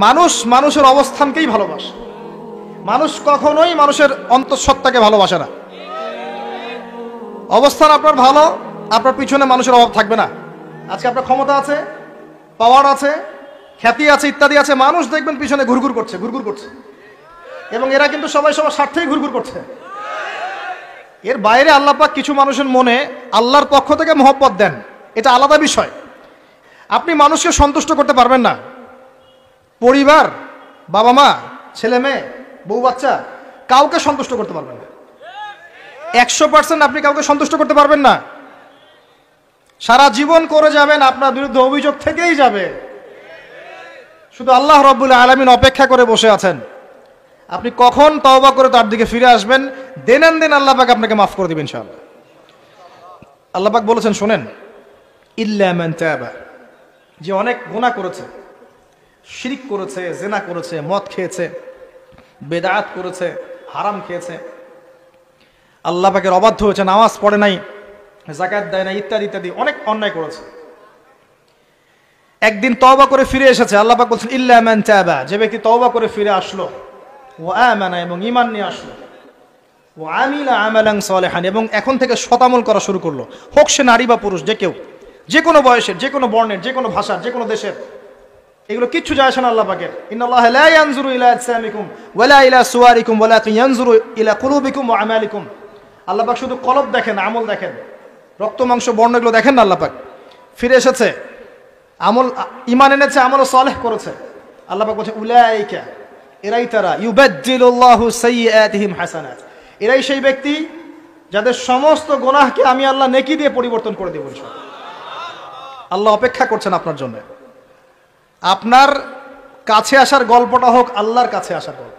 মানুষ মানুষের অবস্থানকেই ভালোবাসে। মানুষ কখনোই মানুষের অন্তঃসত্ত্বাকে ভালোবাসে না। অবস্থান আপনার ভালো, আপনার পিছনে মানুষের অভাব থাকবে না। আজকে আপনার ক্ষমতা আছে, পাওয়ার আছে, খ্যাতি আছে, ইত্যাদি আছে, মানুষ দেখবেন পিছনে ঘুরঘুর করছে, ঘুরঘুর করছে, এবং এরা কিন্তু সবাই সবার স্বার্থেই ঘুরঘুর করছে। এর বাইরে আল্লাহ পাক কিছু মানুষের মনে আল্লাহর পক্ষ থেকে মহব্বত দেন, এটা আলাদা বিষয়। আপনি মানুষকে সন্তুষ্ট করতে পারবেন না। পরিবার, বাবা মা, ছেলে মেয়ে, বউ বাচ্চা, কাউকে সন্তুষ্ট করতে পারবেন না। 100% আপনি কাউকে সন্তুষ্ট করতে পারবেন না। সারা জীবন করে যাবেন, আপনার বিরুদ্ধে অভিযোগ থেকেই যাবে। শুধু আল্লাহ রাব্বুল আলামিন অপেক্ষা করে বসে আছেন, আপনি কখন তওবা করে তার দিকে ফিরে আসবেন। দেন আল্লাহ পাক আপনাকে মাফ করে দিবেন ইনশাআল্লাহ। আল্লাহ পাক বলেছেন, শুনেন, ইল্লা মান তাবা, যে অনেক গুনাহ করেছে, শিরক করেছে, জিনা করেছে, মদ খেয়েছে, বেদাত করেছে, হারাম খেয়েছে, আল্লাহ পাকের অবাধ্য হয়েছে, নামাজ পড়ে নাই, যাকাত দেয় না, ইত্যাদি ইত্যাদি অনেক অন্যায় করেছে, একদিন তওবা করে ফিরে এসেছে। আল্লাহ পাক বলছেন ইল্লা মান তাবা, যে ব্যক্তি তওবা করে ফিরে আসলো, ওয়া আমানা, এবং ঈমান নিয়ে আসলো, ওয়া আমিলা আমালান সালিহান, এবং এখন থেকে সতামল করা শুরু করলো, হোক সে নারী বা পুরুষ, যে কেউ, যে কোনো বয়সের, যে কোনো বর্ণের, যে কোনো ভাষার, যে কোনো দেশের, এগুলো কিচ্ছু যায় আসে না আল্লাহ পাকের। ইন্নাল্লাহা লা ইয়ানজুরু ইলা আজসামিকুম ওয়ালা ইলা সুওয়ারিকুম ওয়ালাকিন ইয়ানজুরু ইলা কুলুবিকুম ওয়া আমালিকুম। আল্লাহ পাক শুধু কলব দেখেন, আমল দেখেন, রক্ত মাংস বর্ণ এগুলো দেখেন না। আল্লাহ পাক ফিরে এসেছে, আমল, ঈমান এনেছে, আমল সালেহ করেছে। আল্লাহ পাক বলছে উলাইকা, এরাই তারা, ইউবাদদিলুল্লাহু সাইয়্যাতিহিম হাসানাত, এরাই সেই ব্যক্তি যাদের সমস্ত গুনাহকে আমি আল্লাহ নেকি দিয়ে পরিবর্তন করে দেব ইনশাআল্লাহ। আল্লাহ অপেক্ষা করছেন আপনার জন্য। আপনার কাছে আসার গল্পটা হোক আল্লাহর কাছে আসার গল্প।